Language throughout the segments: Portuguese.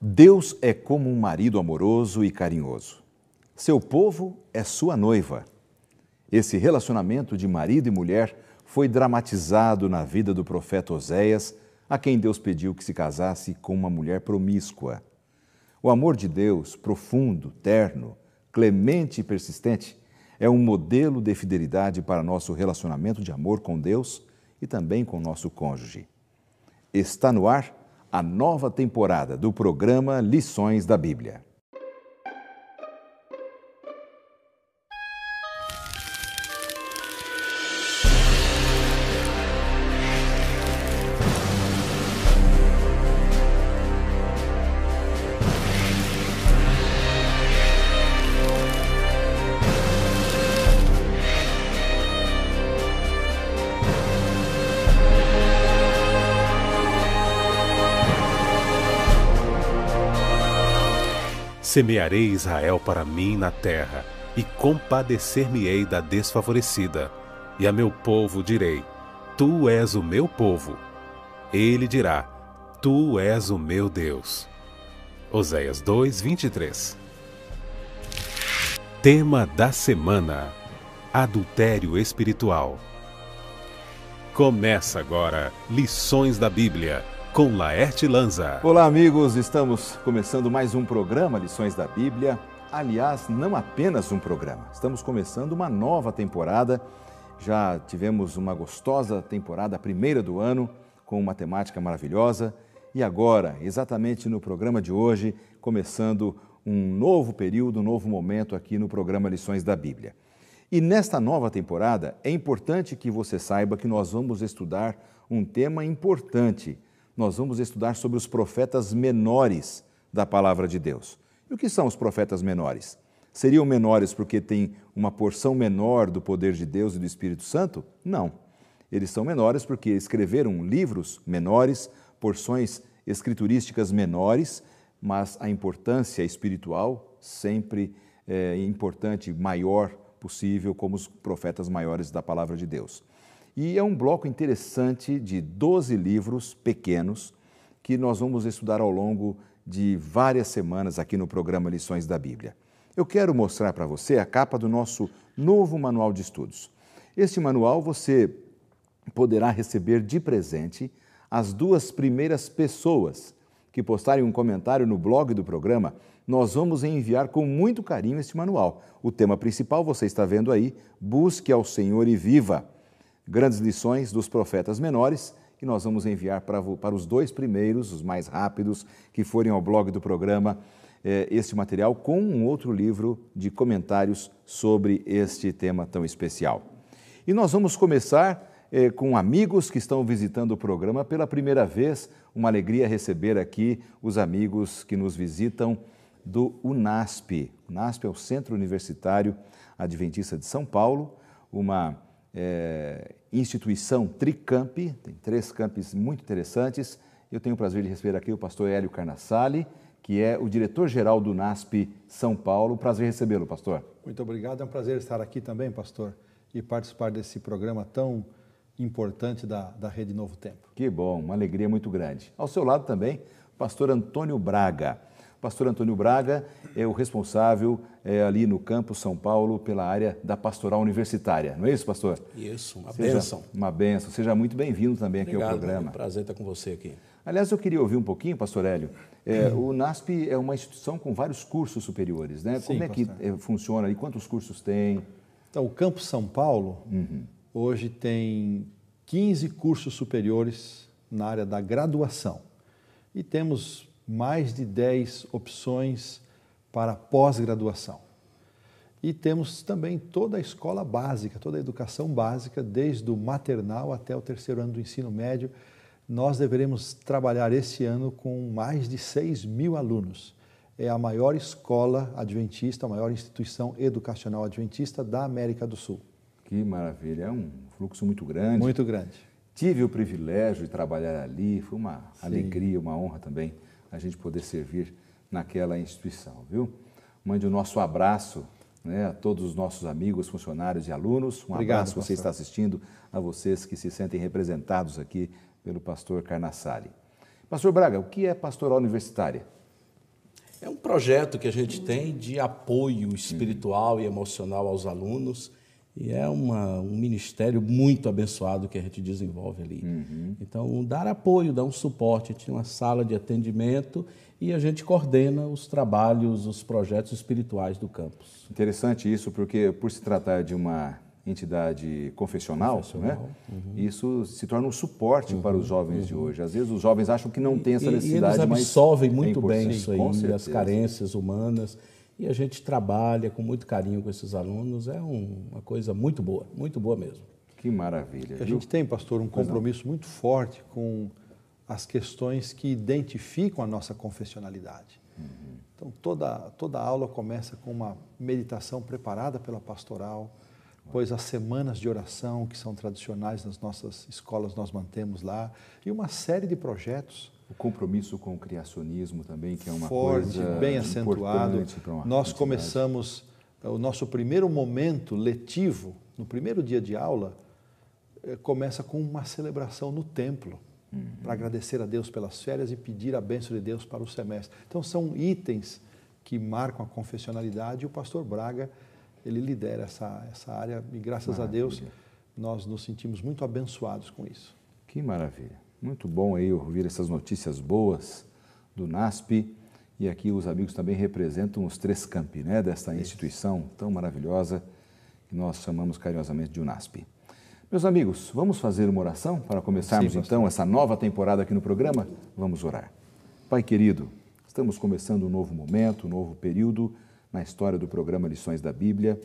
Deus é como um marido amoroso e carinhoso. Seu povo é sua noiva. Esse relacionamento de marido e mulher foi dramatizado na vida do profeta Oséias, a quem Deus pediu que se casasse com uma mulher promíscua. O amor de Deus, profundo, terno, clemente e persistente, é um modelo de fidelidade para nosso relacionamento de amor com Deus e também com nosso cônjuge. Está no ar a nova temporada do programa Lições da Bíblia. Semearei Israel para mim na terra, e compadecer-me-ei da desfavorecida. E a meu povo direi: Tu és o meu povo. Ele dirá: Tu és o meu Deus. Oséias 2:23. Tema da semana: Adultério espiritual. Começa agora Lições da Bíblia, com Laerte Lanza. Olá, amigos, estamos começando mais um programa Lições da Bíblia. Aliás, não apenas um programa, estamos começando uma nova temporada. Já tivemos uma gostosa temporada, a primeira do ano, com uma temática maravilhosa. E agora, exatamente no programa de hoje, começando um novo período, um novo momento aqui no programa Lições da Bíblia. E nesta nova temporada, é importante que você saiba que nós vamos estudar um tema importante. Nós vamos estudar sobre os profetas menores da Palavra de Deus. E o que são os profetas menores? Seriam menores porque têm uma porção menor do poder de Deus e do Espírito Santo? Não. Eles são menores porque escreveram livros menores, porções escriturísticas menores, mas a importância espiritual sempre é importante, maior possível, como os profetas maiores da Palavra de Deus. E é um bloco interessante de 12 livros pequenos que nós vamos estudar ao longo de várias semanas aqui no programa Lições da Bíblia. Eu quero mostrar para você a capa do nosso novo manual de estudos. Este manual você poderá receber de presente as 2 primeiras pessoas que postarem um comentário no blog do programa. Nós vamos enviar com muito carinho este manual. O tema principal você está vendo aí: Busque ao Senhor e Viva. Grandes lições dos profetas menores, que nós vamos enviar para os 2 primeiros, os mais rápidos, que forem ao blog do programa, este material com um outro livro de comentários sobre este tema tão especial. E nós vamos começar com amigos que estão visitando o programa pela primeira vez. Uma alegria receber aqui os amigos que nos visitam do UNASP. O UNASP é o Centro Universitário Adventista de São Paulo, uma instituição tricamp, tem 3 campos muito interessantes. Eu tenho o prazer de receber aqui o pastor Hélio Carnassali, que é o diretor-geral do UNASP São Paulo. Prazer recebê-lo, pastor. Muito obrigado, é um prazer estar aqui também, pastor, e participar desse programa tão importante da Rede Novo Tempo. Que bom, uma alegria muito grande. Ao seu lado também, o pastor Antônio Braga. O pastor Antônio Braga é o responsável ali no campus São Paulo pela área da pastoral universitária. Não é isso, pastor? Isso, uma bênção. Uma bênção. Seja muito bem-vindo também aqui ao programa. É um prazer estar com você aqui. Aliás, eu queria ouvir um pouquinho, pastor Hélio. O UNASP é uma instituição com vários cursos superiores, né? Sim, como é que funciona e quantos cursos tem? Então, o campus São Paulo hoje tem 15 cursos superiores na área da graduação. E temos mais de 10 opções para pós-graduação. E temos também toda a escola básica, toda a educação básica, desde o maternal até o 3º ano do ensino médio. Nós deveremos trabalhar esse ano com mais de 6.000 alunos. É a maior escola adventista, a maior instituição educacional adventista da América do Sul. Que maravilha, é um fluxo muito grande. Muito grande. Tive o privilégio de trabalhar ali, foi uma alegria, uma honra também a gente poder servir naquela instituição, viu? Mande o nosso abraço, né, a todos os nossos amigos, funcionários e alunos. Obrigado, abraço que você está assistindo, a vocês que se sentem representados aqui pelo pastor Carnassali. Pastor Braga, o que é pastoral universitária? projeto que a gente tem de apoio espiritual e emocional aos alunos. E é um ministério muito abençoado que a gente desenvolve ali. Então, dar apoio, dar um suporte. A gente tem uma sala de atendimento e a gente coordena os trabalhos, os projetos espirituais do campus. Interessante isso, porque por se tratar de uma entidade confessional, né? Isso se torna um suporte para os jovens de hoje. Às vezes os jovens acham que não tem essa necessidade, e eles absorvem muito é bem isso aí, as certeza. carências humanas. E a gente trabalha com muito carinho com esses alunos. É uma coisa muito boa mesmo. Que maravilha. A gente tem, pastor, um compromisso muito forte com as questões que identificam a nossa confessionalidade. Então, toda aula começa com uma meditação preparada pela pastoral, pois as semanas de oração, que são tradicionais nas nossas escolas, nós mantemos lá, e uma série de projetos. O compromisso com o criacionismo também, que é uma forte, coisa bem acentuado. Nós entidade. começamos o nosso primeiro momento letivo, no primeiro dia de aula, começa com uma celebração no templo, para agradecer a Deus pelas férias e pedir a bênção de Deus para o semestre. Então, são itens que marcam a confessionalidade e o pastor Braga, ele lidera essa área e, graças a Deus, nós nos sentimos muito abençoados com isso. Que maravilha. Muito bom aí ouvir essas notícias boas do NASP. E aqui os amigos também representam os 3 campi, né, desta instituição tão maravilhosa que nós chamamos carinhosamente de UNASP. Meus amigos, vamos fazer uma oração para começarmos então essa nova temporada aqui no programa? Vamos orar. Pai querido, estamos começando um novo momento, um novo período na história do programa Lições da Bíblia,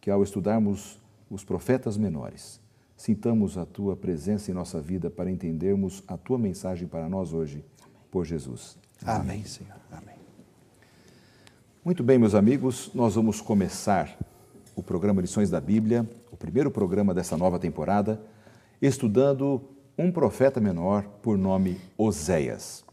que ao estudarmos os profetas menores, sintamos a Tua presença em nossa vida para entendermos a Tua mensagem para nós hoje, por Jesus. Amém, Senhor. Amém. Muito bem, meus amigos, nós vamos começar o programa Lições da Bíblia, o primeiro programa dessa nova temporada, estudando um profeta menor por nome Oséias.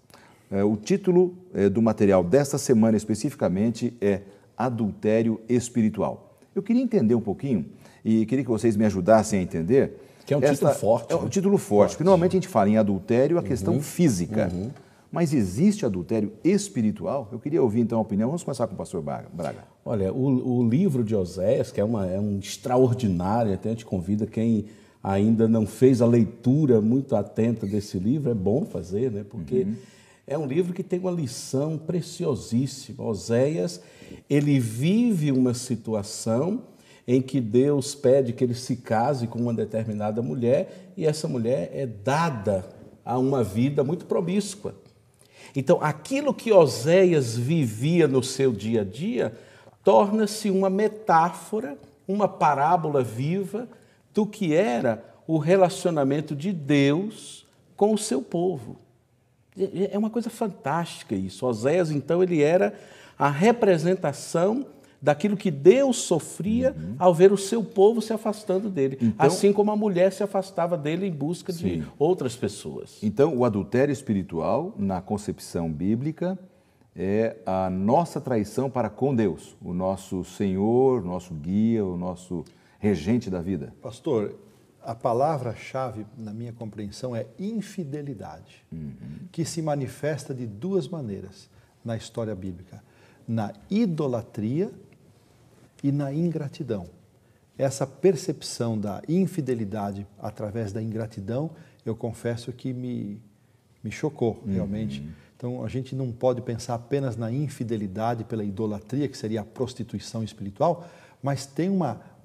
O título do material desta semana especificamente é Adultério Espiritual. Eu queria entender um pouquinho e queria que vocês me ajudassem a entender. Que é um título forte. É um título forte, porque normalmente a gente fala em adultério, a questão física. Mas existe adultério espiritual? Eu queria ouvir então a opinião. Vamos começar com o pastor Braga. Olha, o livro de Oséias, que é um extraordinário, até a gente convida quem ainda não fez a leitura muito atenta desse livro, é bom fazer, né? Porque é um livro que tem uma lição preciosíssima. Oséias, ele vive uma situação em que Deus pede que ele se case com uma determinada mulher e essa mulher é dada a uma vida muito promíscua. Então, aquilo que Oséias vivia no seu dia a dia torna-se uma metáfora, uma parábola viva do que era o relacionamento de Deus com o seu povo. É uma coisa fantástica isso. Oséias, então, ele era a representação daquilo que Deus sofria ao ver o seu povo se afastando dele, então, assim como a mulher se afastava dele em busca de outras pessoas. Então, o adultério espiritual, na concepção bíblica, é a nossa traição para com Deus, o nosso Senhor, o nosso guia, o nosso regente da vida. Pastor, a palavra-chave, na minha compreensão, é infidelidade, que se manifesta de 2 maneiras na história bíblica: na idolatria e na ingratidão. Essa percepção da infidelidade através da ingratidão, eu confesso que me chocou realmente. Então, a gente não pode pensar apenas na infidelidade pela idolatria, que seria a prostituição espiritual, mas tem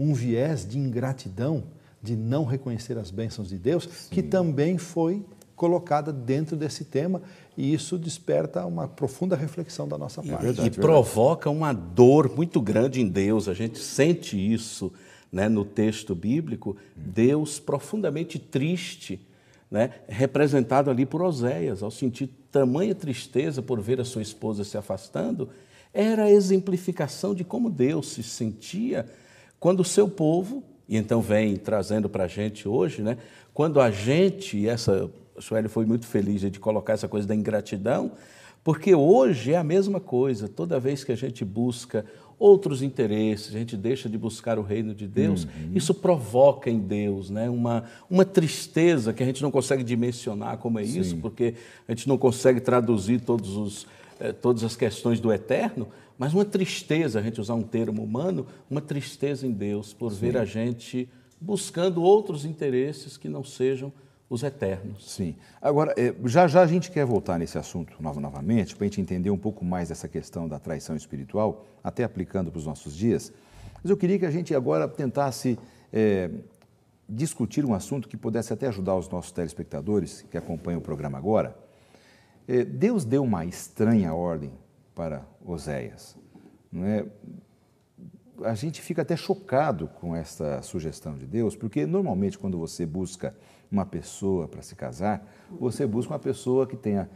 um viés de ingratidão, de não reconhecer as bênçãos de Deus, que também foi colocada dentro desse tema, e isso desperta uma profunda reflexão da nossa parte. E provoca uma dor muito grande em Deus. A gente sente isso, né, no texto bíblico, Deus profundamente triste, né, representado ali por Oséias, ao sentir tamanha tristeza por ver a sua esposa se afastando, era a exemplificação de como Deus se sentia quando o seu povo, e então vem trazendo para a gente hoje, né, quando a gente, o Sueli foi muito feliz de colocar essa coisa da ingratidão, porque hoje é a mesma coisa. Toda vez que a gente busca outros interesses, a gente deixa de buscar o reino de Deus, isso provoca em Deus, né, uma tristeza que a gente não consegue dimensionar como é isso, porque a gente não consegue traduzir todos todas as questões do eterno, mas uma tristeza, a gente usar um termo humano, uma tristeza em Deus por ver a gente buscando outros interesses que não sejam os eternos. Sim. Agora, já a gente quer voltar nesse assunto novamente, para a gente entender um pouco mais dessa questão da traição espiritual, até aplicando para os nossos dias. Mas eu queria que a gente agora tentasse discutir um assunto que pudesse até ajudar os nossos telespectadores que acompanham o programa agora. Deus deu uma estranha ordem para Oséias, não é? A gente fica até chocado com essa sugestão de Deus, porque normalmente quando você busca uma pessoa para se casar, você busca uma pessoa que tenha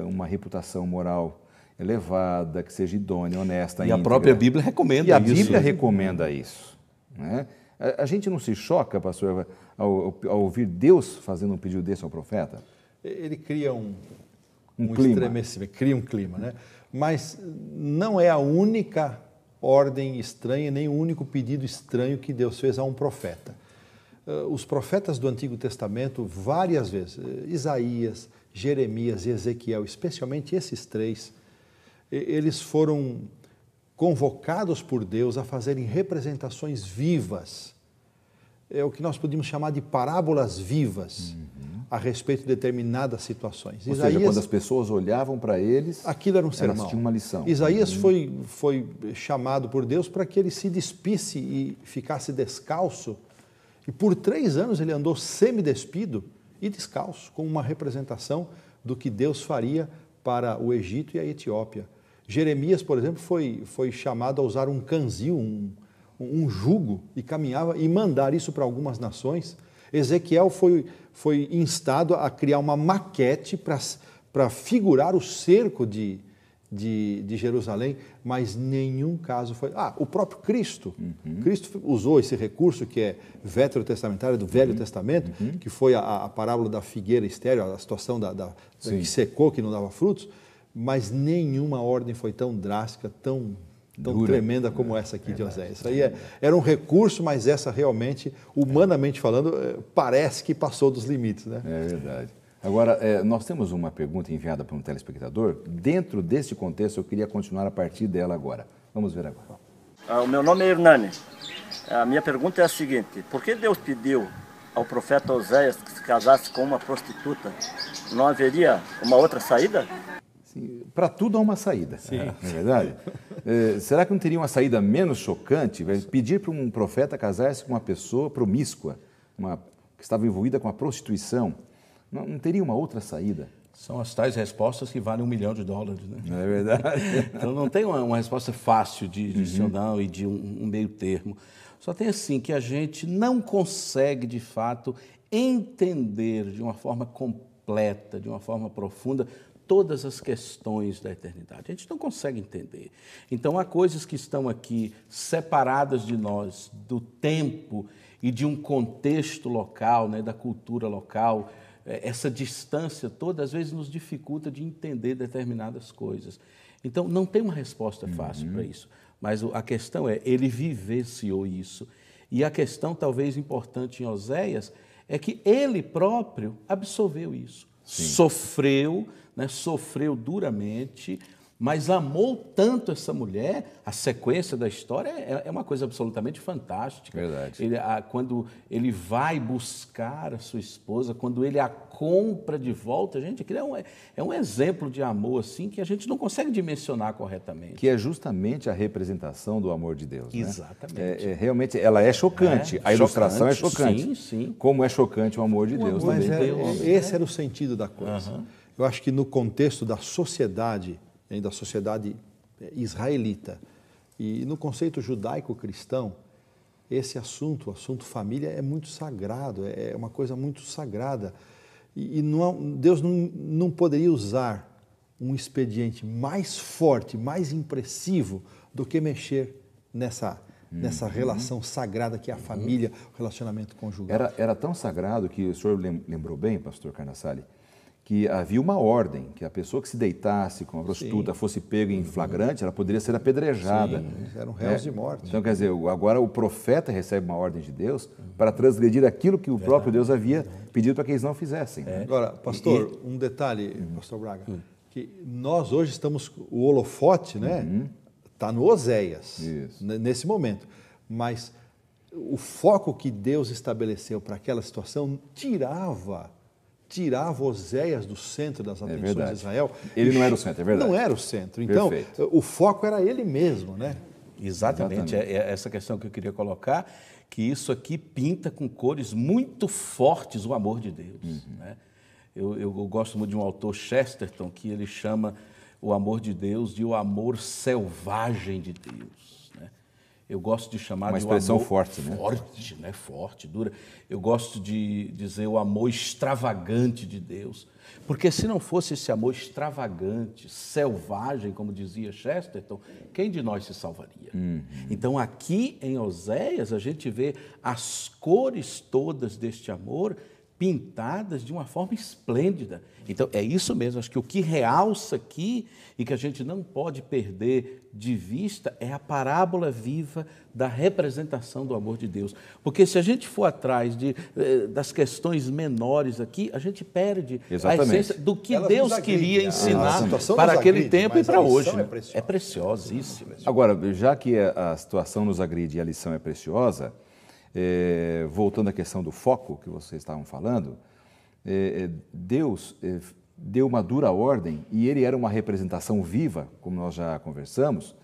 uma reputação moral elevada, que seja idônea, honesta, íntegra. A própria Bíblia recomenda isso. E a Bíblia recomenda isso, né? A gente não se choca, pastor, ao ouvir Deus fazendo um pedido desse ao profeta? Ele cria um clima. Estremecimento, cria um clima, né? Mas não é a única ordem estranha, nem o único pedido estranho que Deus fez a um profeta. Os profetas do Antigo Testamento, várias vezes, Isaías, Jeremias e Ezequiel, especialmente esses três, eles foram convocados por Deus a fazerem representações vivas. É o que nós podemos chamar de parábolas vivas a respeito de determinadas situações. Ou seja, quando as pessoas olhavam para eles, aquilo era um sermão. Elas tinham uma lição. Isaías foi chamado por Deus para que ele se despisse e ficasse descalço. E por 3 anos ele andou semidespido e descalço, como uma representação do que Deus faria para o Egito e a Etiópia. Jeremias, por exemplo, foi chamado a usar um canzil, um jugo, e caminhava e mandar isso para algumas nações. Ezequiel foi instado a criar uma maquete para figurar o cerco de Jerusalém, mas nenhum caso foi... o próprio Cristo. Cristo usou esse recurso que é veterotestamentário, do Velho Testamento, que foi a parábola da figueira estéril, a situação que secou, que não dava frutos, mas nenhuma ordem foi tão drástica, tão tremenda como essa aqui de Oséias. Isso aí era um recurso, mas essa realmente, humanamente falando, parece que passou dos limites, né? É verdade. Agora, nós temos uma pergunta enviada por um telespectador. Dentro deste contexto, eu queria continuar a partir dela agora. Vamos ver agora. O meu nome é Hernani. A minha pergunta é a seguinte: por que Deus pediu ao profeta Oséias que se casasse com uma prostituta? Não haveria uma outra saída? Para tudo há uma saída, não é verdade? Será que não teria uma saída menos chocante? Pedir para um profeta casar-se com uma pessoa promíscua, que estava envolvida com a prostituição, não teria uma outra saída? São as tais respostas que valem $1 milhão, né? Não é verdade? Então não tem uma resposta fácil de sim ou não e de um meio termo. Só tem assim que a gente não consegue, de fato, entender de uma forma completa, de uma forma profunda, todas as questões da eternidade. A gente não consegue entender. Então, há coisas que estão aqui separadas de nós, do tempo e de um contexto local, né, da cultura local. Essa distância toda, às vezes, nos dificulta de entender determinadas coisas. Então, não tem uma resposta fácil para isso. Mas a questão é, ele vivenciou isso. E a questão, talvez, importante em Oséias, é que ele próprio absorveu isso. Sim. Sofreu duramente, mas amou tanto essa mulher. A sequência da história é uma coisa absolutamente fantástica. Verdade. Quando ele vai buscar a sua esposa, quando ele a compra de volta, gente, aquilo é um exemplo de amor assim, que a gente não consegue dimensionar corretamente. Que é justamente a representação do amor de Deus. Exatamente. Né? Realmente, ela é chocante. A ilustração é chocante. Sim, sim. Como é chocante o amor de Deus. Mas também. esse era o sentido da coisa. Eu acho que no contexto da sociedade israelita e no conceito judaico-cristão, esse assunto, o assunto família, é muito sagrado, é uma coisa muito sagrada. E Deus não poderia usar um expediente mais forte, mais impressivo do que mexer nessa relação sagrada que é a família, o relacionamento conjugal. Era tão sagrado que o senhor lembrou bem, pastor Carnassali, que havia uma ordem, que a pessoa que se deitasse com a prostituta fosse pega em flagrante, ela poderia ser apedrejada. Sim, eram réus de morte. Então, quer dizer, agora o profeta recebe uma ordem de Deus para transgredir aquilo que o próprio Deus havia pedido para que eles não fizessem. Agora, pastor, um detalhe, pastor Braga, que nós hoje estamos, o holofote, né, está no Oséias, nesse momento, mas o foco que Deus estabeleceu para aquela situação tirava Oséias do centro das atenções de Israel. Ele não era o centro, é verdade. Não era o centro. Então, o foco era ele mesmo, né? Exatamente. É essa questão que eu queria colocar, que isso aqui pinta com cores muito fortes o amor de Deus. Né? Eu gosto muito de um autor, Chesterton, que ele chama o amor de Deus de o amor selvagem de Deus. Eu gosto de chamar uma de expressão amor forte, né? Forte, dura. Eu gosto de dizer o amor extravagante de Deus, porque se não fosse esse amor extravagante, selvagem, como dizia Chesterton, quem de nós se salvaria? Então, aqui em Oséias, a gente vê as cores todas deste amor pintadas de uma forma esplêndida. Então, é isso mesmo, acho que o que realça aqui e que a gente não pode perder de vista é a parábola viva da representação do amor de Deus. Porque se a gente for atrás das questões menores aqui, a gente perde a essência do que Deus queria ensinar para aquele tempo e para hoje. É preciosíssima. Agora, já que a situação nos agride e a lição é preciosa, voltando à questão do foco que vocês estavam falando, Deus deu uma dura ordem e ele era uma representação viva, como nós já conversamos.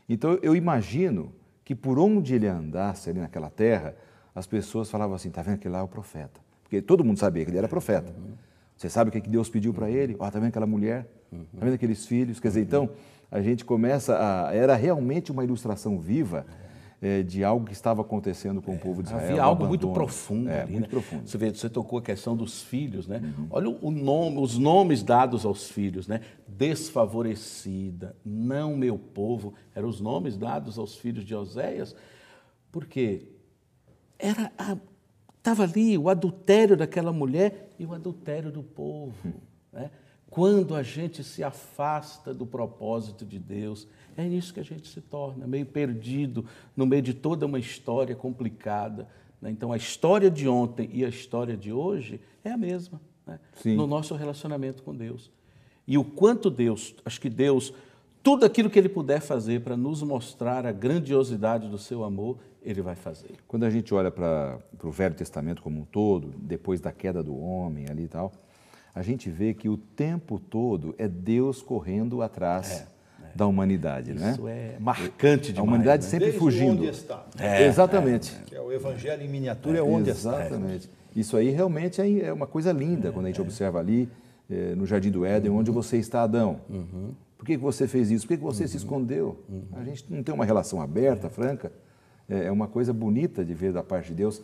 Então, eu imagino que por onde ele andasse ali naquela terra, as pessoas falavam assim, está vendo que lá é o profeta? Porque todo mundo sabia que ele era profeta. Você sabe o que Deus pediu para ele? Está vendo aquela mulher? Está vendo aqueles filhos? Quer dizer, então, a gente começa era realmente uma ilustração viva de algo que estava acontecendo com o povo de Israel. Havia algo muito profundo ali, muito profundo. Você tocou a questão dos filhos, né? Olha os nomes dados aos filhos, né? Desfavorecida, não meu povo, eram os nomes dados aos filhos de Oséias, porque estava ali o adultério daquela mulher e o adultério do povo, né? Quando a gente se afasta do propósito de Deus, é nisso que a gente se torna, meio perdido no meio de toda uma história complicada. Né? Então, a história de ontem e a história de hoje é a mesma, né? No nosso relacionamento com Deus. E o quanto acho que Deus, tudo aquilo que Ele puder fazer para nos mostrar a grandiosidade do seu amor, Ele vai fazer. Quando a gente olha para o Velho Testamento como um todo, depois da queda do homem ali e tal, a gente vê que o tempo todo é Deus correndo atrás da humanidade. Isso é marcante demais. A humanidade sempre fugindo. Onde está. Exatamente. Que é o Evangelho em miniatura, é onde está. Exatamente. Isso aí realmente é uma coisa linda quando a gente observa ali no Jardim do Éden, onde você está, Adão. Por que você fez isso? Por que você se escondeu? A gente não tem uma relação aberta, franca. É uma coisa bonita de ver da parte de Deus,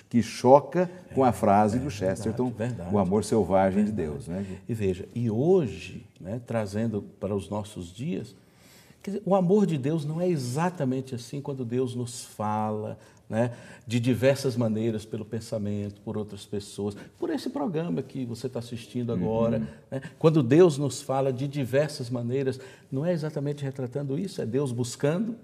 que choca com a frase do Chesterton, o amor selvagem de Deus. Né? E veja, e hoje, né, trazendo para os nossos dias, quer dizer, o amor de Deus não é exatamente assim quando Deus nos fala, né, de diversas maneiras, pelo pensamento, por outras pessoas, por esse programa que você está assistindo agora. Né? Quando Deus nos fala de diversas maneiras, não é exatamente retratando isso, é Deus buscando.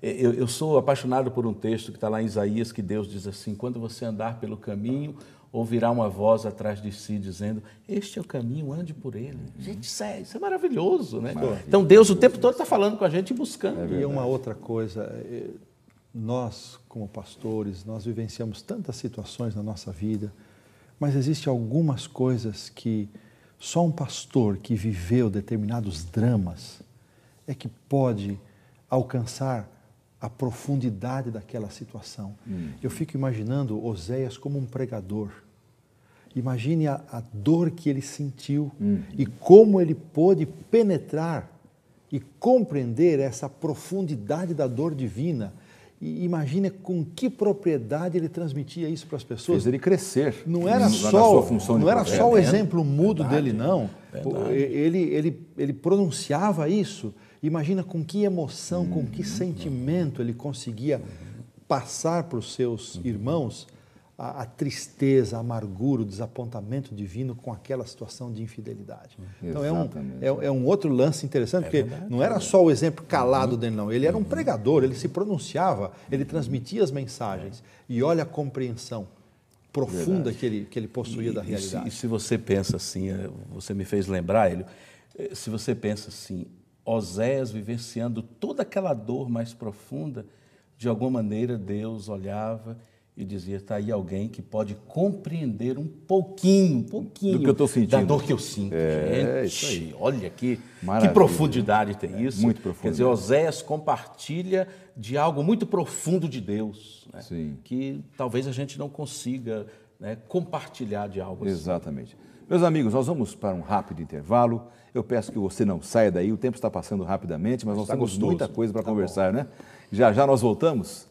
Eu sou apaixonado por um texto que está lá em Isaías, que Deus diz assim, quando você andar pelo caminho, ouvirá uma voz atrás de si dizendo, este é o caminho, ande por ele. Gente, isso é maravilhoso, né? Então Deus o tempo todo está falando com a gente e buscando. E uma outra coisa, nós como pastores, nós vivenciamos tantas situações na nossa vida, mas existem algumas coisas que só um pastor que viveu determinados dramas é que pode alcançar a profundidade daquela situação. Eu fico imaginando Oséias como um pregador. Imagine a dor que ele sentiu e como ele pôde penetrar e compreender essa profundidade da dor divina. E imagine com que propriedade ele transmitia isso para as pessoas. Fez ele crescer. Não era só o exemplo mudo dele, não. Ele pronunciava isso. Imagina com que emoção, com que sentimento ele conseguia passar para os seus irmãos a tristeza, a amargura, o desapontamento divino com aquela situação de infidelidade. Então é um outro lance interessante, porque não era só o exemplo calado dele, não. Ele era um pregador, ele se pronunciava, ele transmitia as mensagens. E olha a compreensão profunda que ele possuía da realidade. E se você pensa assim, você me fez lembrar, Hélio, se você pensa assim, Oséias vivenciando toda aquela dor mais profunda, de alguma maneira Deus olhava e dizia, está aí alguém que pode compreender um pouquinho do que eu estou sentindo, da dor que eu sinto. Gente, isso aí. Olha que Maravilha, profundidade tem isso. Muito profundo. Quer dizer, Oséias compartilha de algo muito profundo de Deus, né? Sim. Que talvez a gente não consiga, né, compartilhar de algo assim. Exatamente. Meus amigos, nós vamos para um rápido intervalo. Eu peço que você não saia daí, o tempo está passando rapidamente, mas nós temos muita coisa para conversar, né? Já já nós voltamos.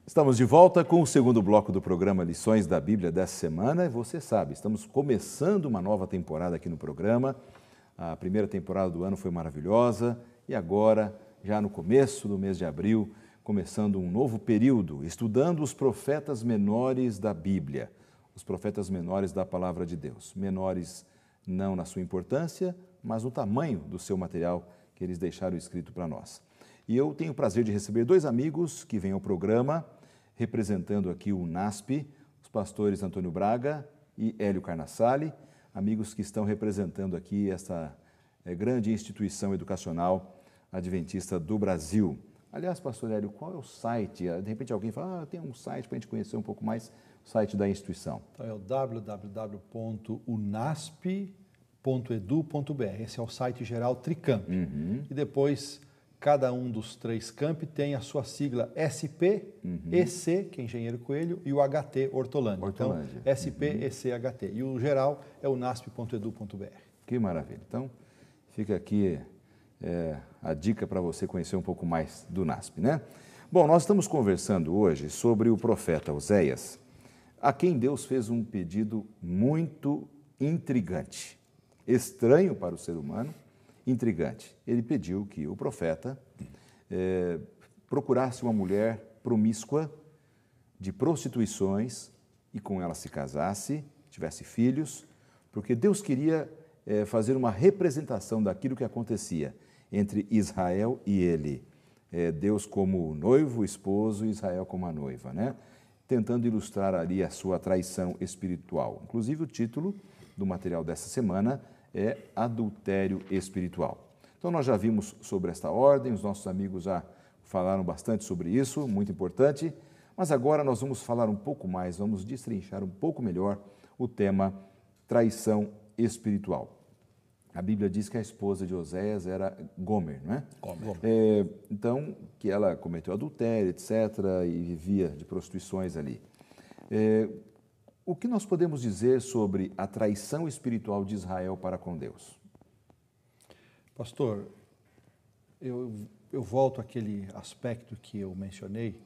Estamos de volta com o segundo bloco do programa Lições da Bíblia dessa semana. E você sabe, estamos começando uma nova temporada aqui no programa. A primeira temporada do ano foi maravilhosa e agora, já no começo do mês de abril, começando um novo período, estudando os profetas menores da Bíblia, os profetas menores da Palavra de Deus. Menores não na sua importância, mas no tamanho do seu material que eles deixaram escrito para nós. E eu tenho o prazer de receber dois amigos que vêm ao programa, representando aqui o NASP, os pastores Antônio Braga e Hélio Carnassali, amigos que estão representando aqui essa grande instituição educacional adventista do Brasil. Aliás, pastor Hélio, qual é o site? De repente alguém fala, tem um site para a gente conhecer um pouco mais o site da instituição. Então é o www.unasp.edu.br. Esse é o site geral Tricamp. E depois, cada um dos 3 campi tem a sua sigla SP, EC, que é Engenheiro Coelho, e o HT, Hortolândia. Então, SP, EC, HT. E o geral é o unasp.edu.br. Que maravilha. Então, fica aqui a dica para você conhecer um pouco mais do NASP, né? Bom, nós estamos conversando hoje sobre o profeta Oséias, a quem Deus fez um pedido muito intrigante, estranho para o ser humano, intrigante. Ele pediu que o profeta procurasse uma mulher promíscua, de prostituições, e com ela se casasse, tivesse filhos, porque Deus queria fazer uma representação daquilo que acontecia entre Israel e ele. Deus como noivo, esposo, e Israel como a noiva, né? Tentando ilustrar ali a sua traição espiritual. Inclusive, o título do material dessa semana é Adultério Espiritual. Então, nós já vimos sobre esta ordem, os nossos amigos já falaram bastante sobre isso, muito importante, mas agora nós vamos falar um pouco mais, vamos destrinchar um pouco melhor o tema traição espiritual. A Bíblia diz que a esposa de Oséias era Gomer, não é? Gomer. Então, que ela cometeu adultério, etc., e vivia de prostituições ali. O que nós podemos dizer sobre a traição espiritual de Israel para com Deus? Pastor, eu volto àquele aspecto que eu mencionei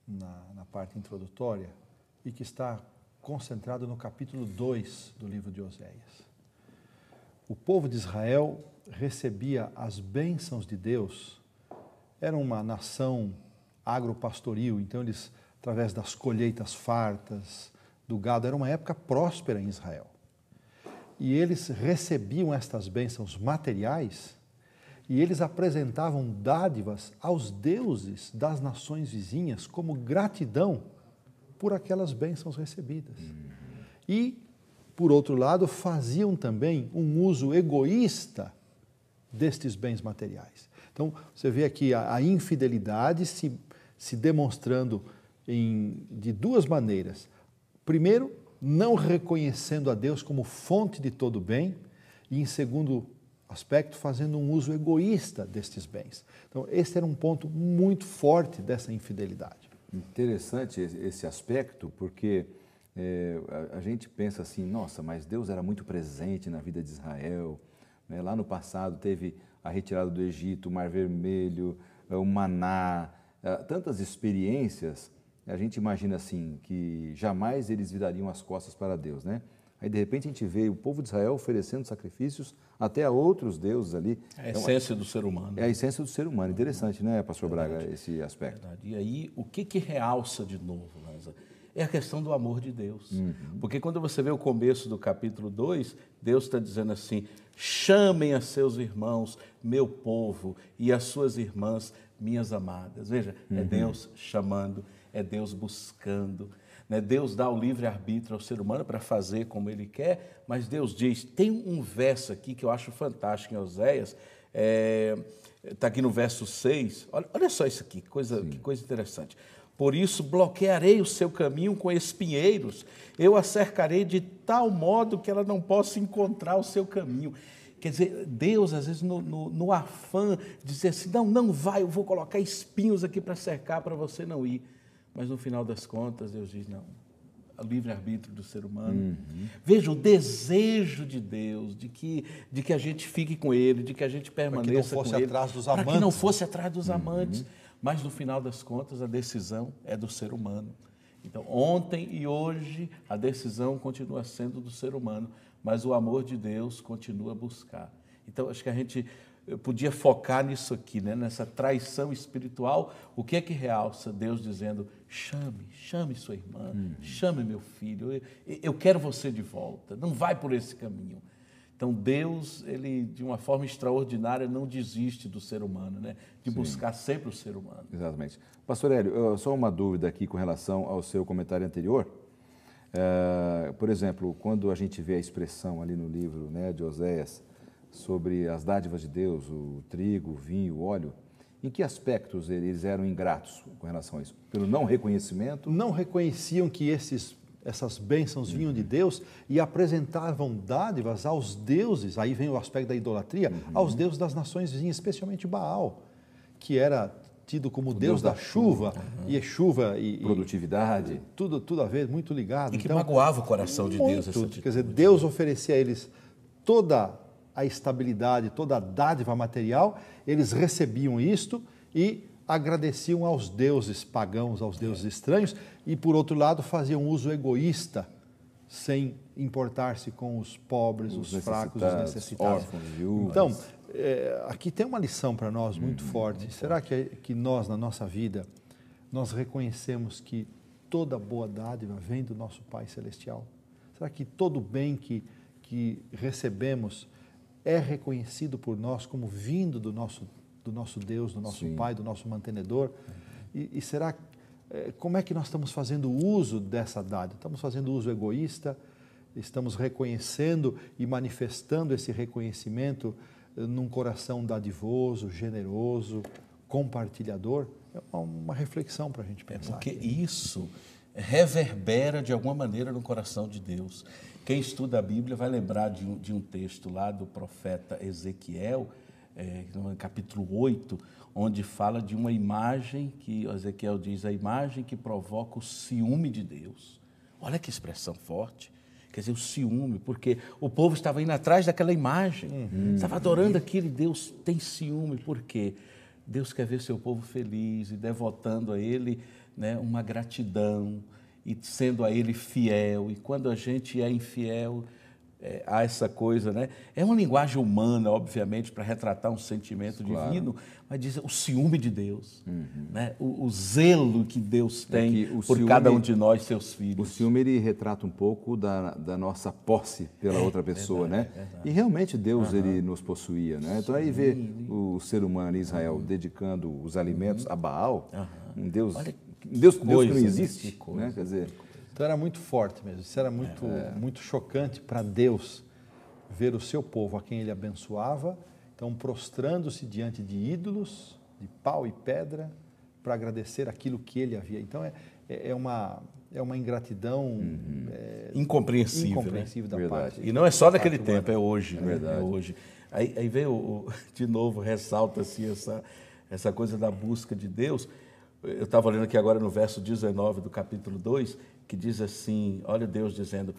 na parte introdutória e que está concentrado no capítulo 2 do livro de Oséias. O povo de Israel recebia as bênçãos de Deus, era uma nação agropastoril, então eles, através das colheitas fartas, do gado, era uma época próspera em Israel. E eles recebiam estas bênçãos materiais e eles apresentavam dádivas aos deuses das nações vizinhas como gratidão por aquelas bênçãos recebidas. E, por outro lado, faziam também um uso egoísta destes bens materiais. Então, você vê aqui a infidelidade se demonstrando de duas maneiras. Primeiro, não reconhecendo a Deus como fonte de todo bem, e em segundo aspecto, fazendo um uso egoísta destes bens. Então, esse era um ponto muito forte dessa infidelidade. Interessante esse aspecto, porque a gente pensa assim, nossa, mas Deus era muito presente na vida de Israel, né? Lá no passado teve a retirada do Egito, o Mar Vermelho, o maná, tantas experiências. A gente imagina assim, que jamais eles virariam as costas para Deus, né? Aí, de repente, a gente vê o povo de Israel oferecendo sacrifícios até a outros deuses ali. É a essência do ser humano. É a essência do ser humano. Interessante, né, pastor Braga, esse aspecto. Verdade. E aí, o que realça de novo, Lanza? é a questão do amor de Deus. Porque quando você vê o começo do capítulo 2, Deus está dizendo assim: chamem a seus irmãos, meu povo, e as suas irmãs, minhas amadas. Veja, é Deus chamando, é Deus buscando, né? Deus dá o livre-arbítrio ao ser humano para fazer como ele quer, mas Deus diz, tem um verso aqui que eu acho fantástico em Oséias, está aqui no verso 6, olha só isso aqui, que coisa interessante. Por isso bloquearei o seu caminho com espinheiros, eu a cercarei de tal modo que ela não possa encontrar o seu caminho. Quer dizer, Deus, às vezes, no afã de dizer assim, não vai, eu vou colocar espinhos aqui para cercar, para você não ir. Mas no final das contas, Deus diz, não, o livre-arbítrio do ser humano. Veja, o desejo de Deus, de que a gente fique com Ele, de que a gente permaneça com Ele. Para que não fosse atrás dos amantes. Mas no final das contas, a decisão é do ser humano. Então, ontem e hoje, a decisão continua sendo do ser humano, mas o amor de Deus continua a buscar. Então, acho que a gente podia focar nisso aqui, né? Nessa traição espiritual. O que é que realça? Deus dizendo, chame sua irmã, chame meu filho, eu quero você de volta, não vai por esse caminho. Então, Deus, ele, de uma forma extraordinária, não desiste do ser humano, né? De buscar sempre o ser humano. Exatamente. Pastor Hélio, só uma dúvida aqui com relação ao seu comentário anterior. Por exemplo, quando a gente vê a expressão ali no livro, né, de Oséias sobre as dádivas de Deus, o trigo, o vinho, o óleo, em que aspectos eles eram ingratos com relação a isso? Pelo não reconhecimento? Não reconheciam que essas bênçãos vinham de Deus e apresentavam dádivas aos deuses, aí vem o aspecto da idolatria, aos deuses das nações vizinhas, especialmente Baal, que era tido como o Deus da chuva, e chuva e produtividade. Tudo a ver, muito ligado. E que magoava o coração de Deus. Quer dizer, Deus oferecia a eles toda a estabilidade, toda a dádiva material, eles recebiam isto e agradeciam aos deuses pagãos, aos deuses estranhos, e, por outro lado, faziam uso egoísta, sem importar-se com os pobres, os fracos, os necessitados. Órfãos, viúvas. Então, aqui tem uma lição para nós muito forte. Será que nós, na nossa vida, nós reconhecemos que toda boa dádiva vem do nosso Pai Celestial? Será que todo bem que recebemos é reconhecido por nós como vindo do nosso Deus, do nosso Pai, do nosso mantenedor? E será, como é que nós estamos fazendo uso dessa dádiva? Estamos fazendo uso egoísta? Estamos reconhecendo e manifestando esse reconhecimento num coração dadivoso, generoso, compartilhador? É uma reflexão para a gente pensar. Porque isso reverbera de alguma maneira no coração de Deus. Quem estuda a Bíblia vai lembrar de um texto lá do profeta Ezequiel, no capítulo 8, onde fala de uma imagem que Ezequiel diz, a imagem que provoca o ciúme de Deus. Olha que expressão forte. Quer dizer, o ciúme, porque o povo estava indo atrás daquela imagem, estava adorando aquilo e Deus tem ciúme. Por quê? Deus quer ver seu povo feliz e devotando a Ele, né, uma gratidão e sendo a Ele fiel. E quando a gente é infiel, há essa coisa, né? É uma linguagem humana, obviamente, para retratar um sentimento divino, mas diz o ciúme de Deus, né? O zelo que Deus tem por cada um de nós, seus filhos. O ciúme, ele retrata um pouco da nossa posse pela outra pessoa, verdade, né? Verdade. E realmente Deus, ele nos possuía, né? Então aí vê o ser humano, Israel, dedicando os alimentos a Baal, um Deus, Deus que não existe, né? Quer dizer... Então era muito forte mesmo, isso era muito chocante para Deus ver o seu povo, a quem Ele abençoava, então prostrando-se diante de ídolos, de pau e pedra, para agradecer aquilo que Ele havia. Então é uma ingratidão incompreensível, né? Da parte. E não é só naquele tempo, é hoje. Verdade. É hoje. Aí veio, de novo, ressalta-se essa coisa da busca de Deus. Eu estava olhando aqui agora no verso 19 do capítulo 2, que diz assim, olha Deus dizendo,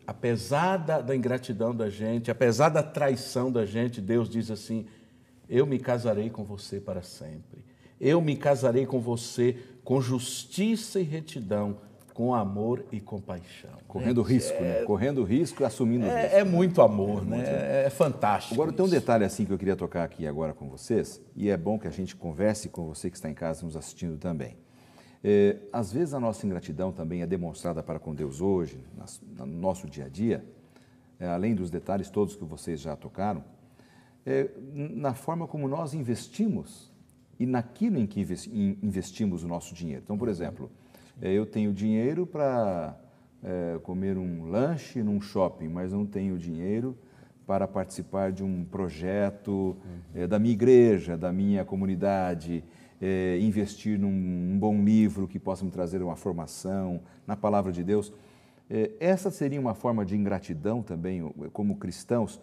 apesar da ingratidão da gente, apesar da traição da gente, Deus diz assim, eu me casarei com você para sempre. Eu me casarei com você com justiça e retidão, com amor e compaixão. Correndo risco, né? Correndo risco e assumindo risco. É muito amor, né? É fantástico. Agora, tem um detalhe assim que eu queria tocar aqui agora com vocês, e é bom que a gente converse com você que está em casa nos assistindo também. Às vezes a nossa ingratidão também é demonstrada para com Deus hoje, no nosso dia a dia, além dos detalhes todos que vocês já tocaram, na forma como nós investimos e naquilo em que investimos o nosso dinheiro. Então, por exemplo, eu tenho dinheiro para comer um lanche num shopping, mas não tenho dinheiro para participar de um projeto da minha igreja, da minha comunidade, investir num bom livro que possa me trazer uma formação na palavra de Deus. Essa seria uma forma de ingratidão também, como cristãos,